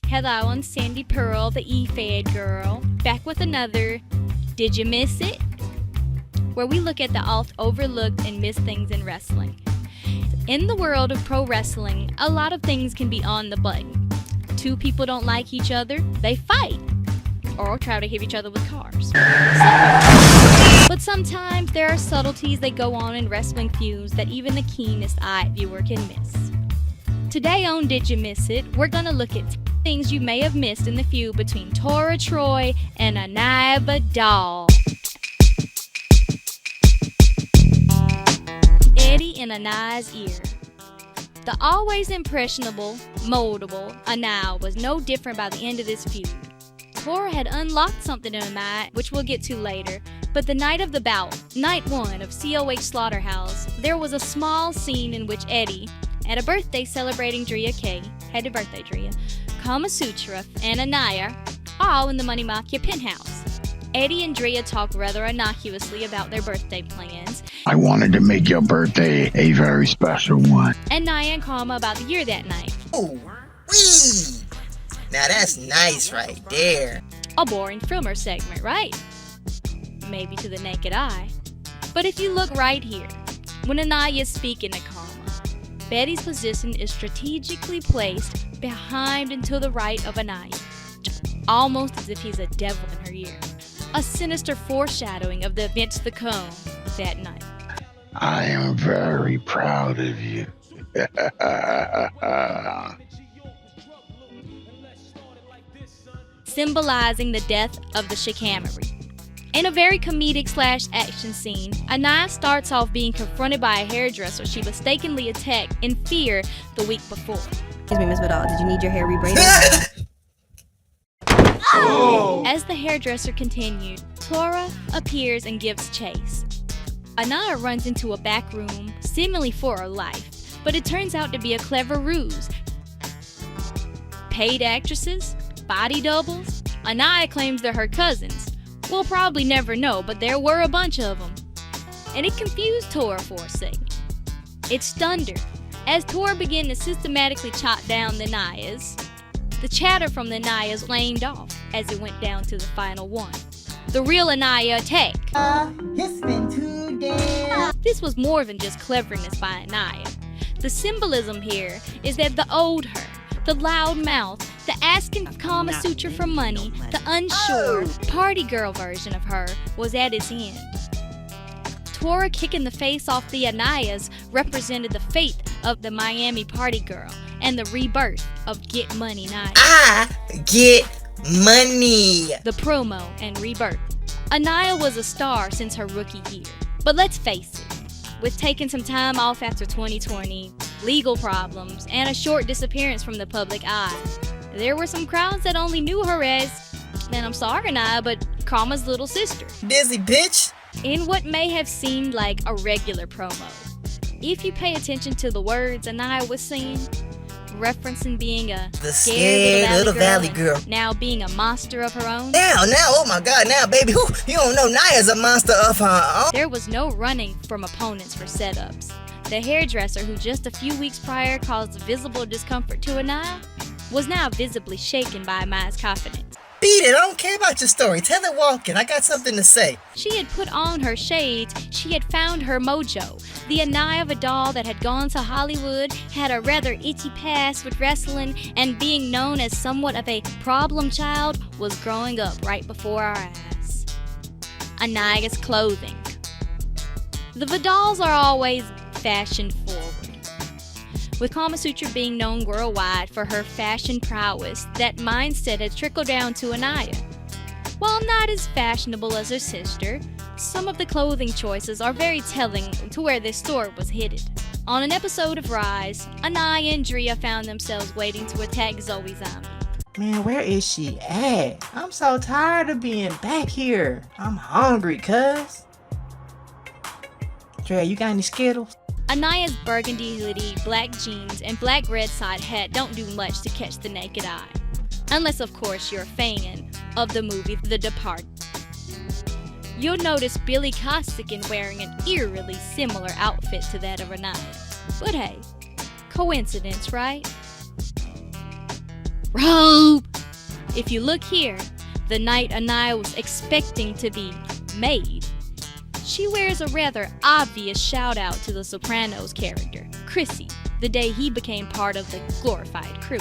Hello, I'm Sandy Pearl, the Efed girl, back with another Did You Miss It? Where we look at the oft overlooked and missed things in wrestling. In the world of pro wrestling, a lot of things can be on the button. Two people don't like each other, they fight, or try to hit each other with cars. But sometimes there are subtleties that go on in wrestling feuds that even the keenest-eyed viewer can miss. Today on Did You Miss It, we're gonna look at things you may have missed in the feud between Tora Troy and Aniyah VaDoll. Eddie in Aniyah's ear. The always impressionable, moldable Aniyah was no different by the end of this feud. Tora had unlocked something in Aniyah, which we'll get to later, but the night of the bout, night one of CAW Slaughterhouse, there was a small scene in which Eddie, at a birthday celebrating Drea K, happy birthday Drea, Kama Sutra, and Aniyah, all in the Money Mafia penthouse. Eddie and Drea talked rather innocuously about their birthday plans. I wanted to make your birthday a very special one. And Aniyah and Kama about the year that night. Ooh, wee! Now that's nice right there. A boring filmer segment, right? Maybe to the naked eye. But if you look right here, when Aniyah is speaking to Kama, Betty's position is strategically placed behind and to the right of Aniyah, almost as if he's a devil in her ear. A sinister foreshadowing of the events to come that night. I am very proud of you. Symbolizing the death of the chicanery. In a very comedic / action scene, Aniyah starts off being confronted by a hairdresser she mistakenly attacked in fear the week before. Excuse me, Miss VaDoll, did you need your hair rebraided? As the hairdresser continued, Tora appears and gives chase. Aniyah runs into a back room, seemingly for her life, but it turns out to be a clever ruse. Paid actresses? Body doubles? Aniyah claims they're her cousins. We'll probably never know, but there were a bunch of them. And it confused Tora for a second. It stunned her. As Tora began to systematically chop down the Aniyahs, the chatter from the Aniyahs waned off as it went down to the final one. The real Aniyah attack. It's been 2 days. This was more than just cleverness by Aniyah. The symbolism here is that the old her, the loud mouth, the asking Kama Sutra for money, the unsure, party girl version of her was at its end. Tora kicking the face off the Aniyahs represented the fate of the Miami party girl and the rebirth of Get Money Night. I get money. The promo and rebirth. Aniyah was a star since her rookie year. But let's face it, with taking some time off after 2020, legal problems, and a short disappearance from the public eye, there were some crowds that only knew her as, and I'm sorry Aniyah, but Kama's little sister. Busy bitch. In what may have seemed like a regular promo. If you pay attention to the words Aniyah was saying, referencing being a The scared little valley girl. Now being a monster of her own. Now, oh my God, now baby, who you don't know Naya's a monster of her own. There was no running from opponents for setups. The hairdresser who just a few weeks prior caused visible discomfort to Aniyah was now visibly shaken by Aniyah's confidence. Beat it, I don't care about your story. Tell it walking, I got something to say. She had put on her shades, she had found her mojo. The Aniyah VaDoll that had gone to Hollywood had a rather itchy past with wrestling, and being known as somewhat of a problem child was growing up right before our eyes. Aniyah's clothing. The VaDolls are always fashion forward, with Kama Sutra being known worldwide for her fashion prowess. That mindset has trickled down to Aniyah. While not as fashionable as her sister, some of the clothing choices are very telling to where this story was headed. On an episode of Rise, Aniyah and Drea found themselves waiting to attack Zoe Zombie. Man, where is she at? I'm so tired of being back here. I'm hungry, cuz. Dre, you got any Skittles? Aniyah's burgundy hoodie, black jeans, and black red side hat don't do much to catch the naked eye. Unless, of course, you're a fan of the movie The Departed. You'll notice Billy Costigan wearing an eerily similar outfit to that of Aniyah. But hey, coincidence, right? robe. If you look here, the night Aniyah was expecting to be made, she wears a rather obvious shout out to the Sopranos character, Chrissy, the day he became part of the glorified crew.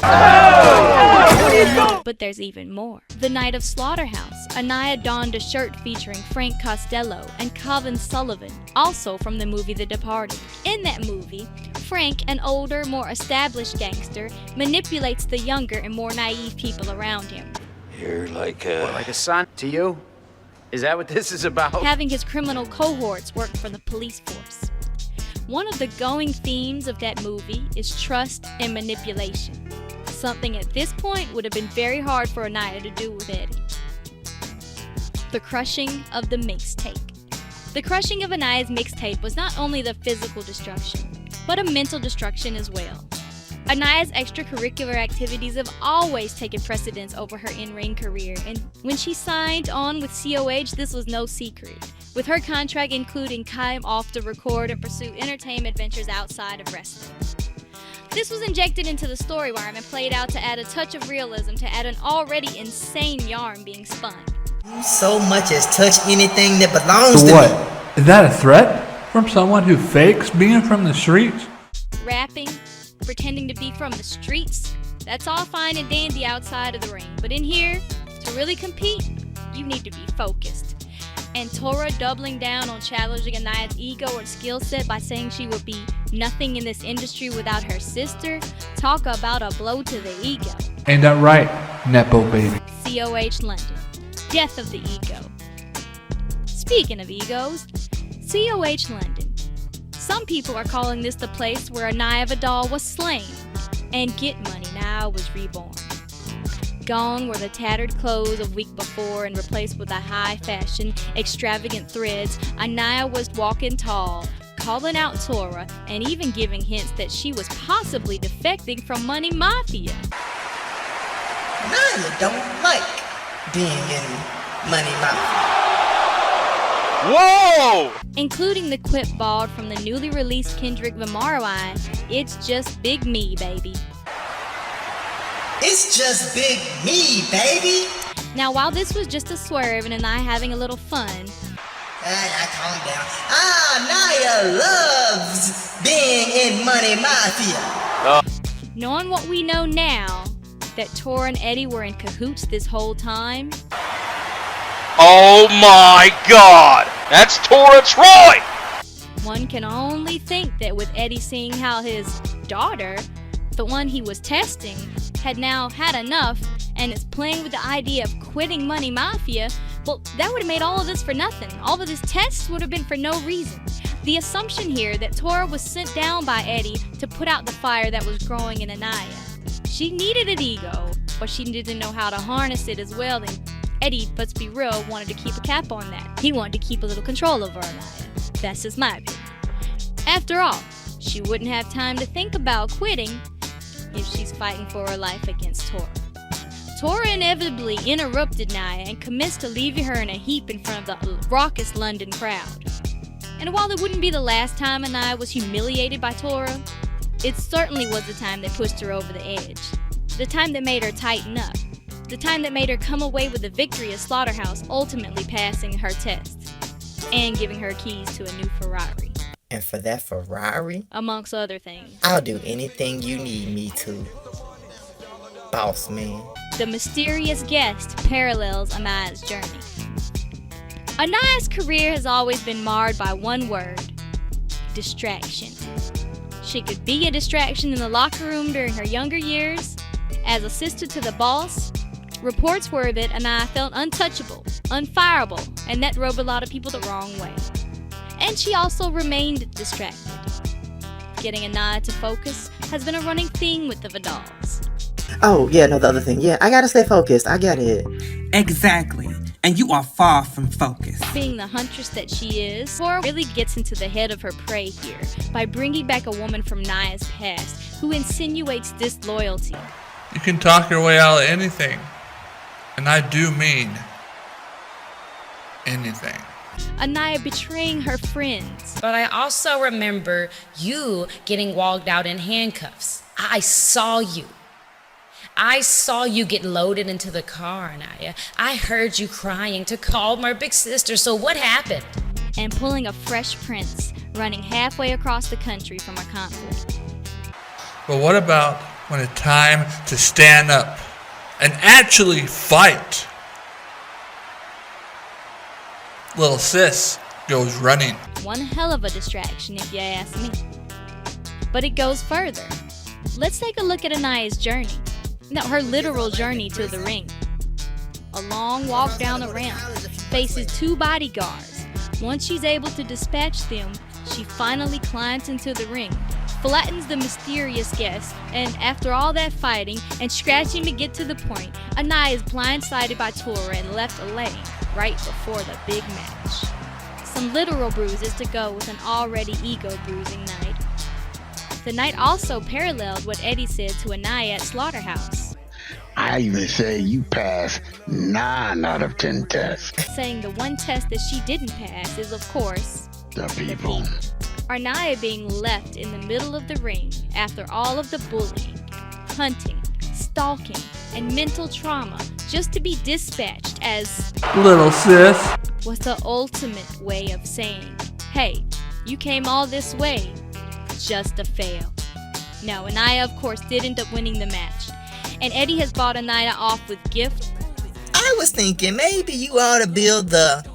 But there's even more. The night of Slaughterhouse, Aniyah donned a shirt featuring Frank Costello and Calvin Sullivan, also from the movie The Departed. In that movie, Frank, an older, more established gangster, manipulates the younger and more naive people around him. You're like a son to you? Is that what this is about? Having his criminal cohorts work for the police force. One of the going themes of that movie is trust and manipulation. Something at this point would have been very hard for Aniyah to do with Eddie. The crushing of the mixtape. The crushing of Aniyah's mixtape was not only the physical destruction, but a mental destruction as well. Aniyah's extracurricular activities have always taken precedence over her in-ring career, and when she signed on with COH, this was no secret, with her contract including time off to record and pursue entertainment ventures outside of wrestling. This was injected into the story arc and played out to add a touch of realism to add an already insane yarn being spun. You so much as touch anything that belongs to what? me. Is that a threat from someone who fakes being from the streets? Rapping, pretending to be from the streets, that's all fine and dandy outside of the ring. But in here, to really compete, you need to be focused. And Tora doubling down on challenging Aniyah's ego or skill set by saying she would be nothing in this industry without her sister, talk about a blow to the ego. Ain't that right, Nepo baby? COH London, death of the ego. Speaking of egos, COH London. Some people are calling this the place where Aniyah VaDoll was slain, and Get Money Now was reborn. Gone were the tattered clothes of week before and replaced with the high-fashion, extravagant threads. Aniyah was walking tall, calling out Tora, and even giving hints that she was possibly defecting from Money Mafia. Aniyah don't like being in Money Mafia. Whoa! Including the quip balled from the newly released Kendrick Lamar line, "It's just big me, baby." It's just big me, baby. Now, while this was just a swerve and Aniyah having a little fun, Calm down. Aniyah loves being in Money Mafia. knowing what we know now, that Tora and Eddie were in cahoots this whole time, Oh my God! That's Tora Troy! one can only think that with Eddie seeing how his daughter, the one he was testing, had now had enough and is playing with the idea of quitting Money Mafia, well, that would have made all of this for nothing. All of this test would have been for no reason. The assumption here that Tora was sent down by Eddie to put out the fire that was growing in Aniyah. She needed an ego, but she didn't know how to harness it as well, and Eddie, let's be real, wanted to keep a cap on that. He wanted to keep a little control over Aniyah. That's just my opinion. After all, she wouldn't have time to think about quitting if she's fighting for her life against Tora. Tora inevitably interrupted Aniyah and commenced to leaving her in a heap in front of the raucous London crowd. And while it wouldn't be the last time Aniyah was humiliated by Tora, it certainly was the time that pushed her over the edge. The time that made her tighten up. The time that made her come away with the victory at Slaughterhouse, ultimately passing her test and giving her keys to a new Ferrari. And for that Ferrari, amongst other things. I'll do anything you need me to, boss man. The mysterious guest parallels Aniyah's journey. Aniyah's career has always been marred by one word: distraction. She could be a distraction in the locker room during her younger years. As a sister to the boss, reports were that Aniyah felt untouchable, unfireable, and that rubbed a lot of people the wrong way. And she also remained distracted. Getting Aniyah to focus has been a running theme with the VaDolls. Oh, yeah, no, the other thing. Yeah, I gotta stay focused. I get it. Exactly. And you are far from focused. Being the huntress that she is, Tora really gets into the head of her prey here by bringing back a woman from Aniyah's past who insinuates disloyalty. You can talk your way out of anything. And I do mean anything. Aniyah betraying her friends. But I also remember you getting walked out in handcuffs. I saw you. I saw you get loaded into the car, Aniyah. I heard you crying to call my big sister, so what happened? And pulling a fresh prince, running halfway across the country from a conflict. But what about when it's time to stand up and actually fight? Little sis goes running. One hell of a distraction if you ask me. But it goes further. Let's take a look at Aniyah's journey. No, her literal journey to the ring. A long walk down the ramp, faces 2 bodyguards. Once she's able to dispatch them, she finally climbs into the ring, flattens the mysterious guest, and after all that fighting and scratching to get to the point, Aniyah is blindsided by Tora and left alone right before the big match. Some literal bruises to go with an already ego-bruising night. The night also paralleled what Eddie said to Aniyah at Slaughterhouse. I even say you passed 9 out of 10 tests. Saying the one test that she didn't pass is, of course, The people. Aniyah being left in the middle of the ring after all of the bullying, hunting, stalking, and mental trauma just to be dispatched as Little sis. was the ultimate way of saying, hey, you came all this way just to fail. No, Aniyah of course did end up winning the match, and Eddie has bought Aniyah off with gifts. I was thinking maybe you ought to build the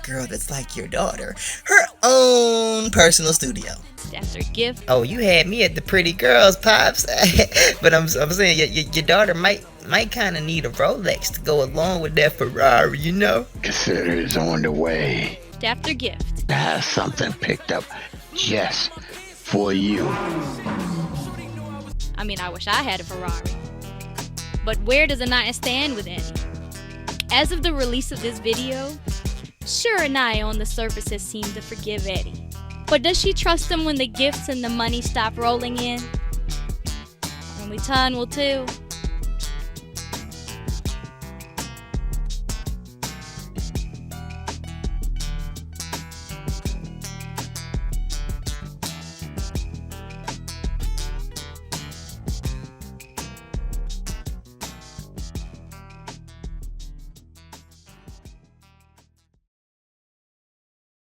girl that's like your daughter her own personal studio. After gift. Oh, you had me at the pretty girls, Pops. But I'm saying your daughter might kind of need a Rolex to go along with that Ferrari, you know? Consider it's on the way. After gift. To have something picked up just for you. I mean, I wish I had a Ferrari. But where does Aniyah stand with Eddie? As of the release of this video, sure, Aniyah on the surface has seemed to forgive Eddie. But does she trust him when the gifts and the money stop rolling in? When we turn, we'll too.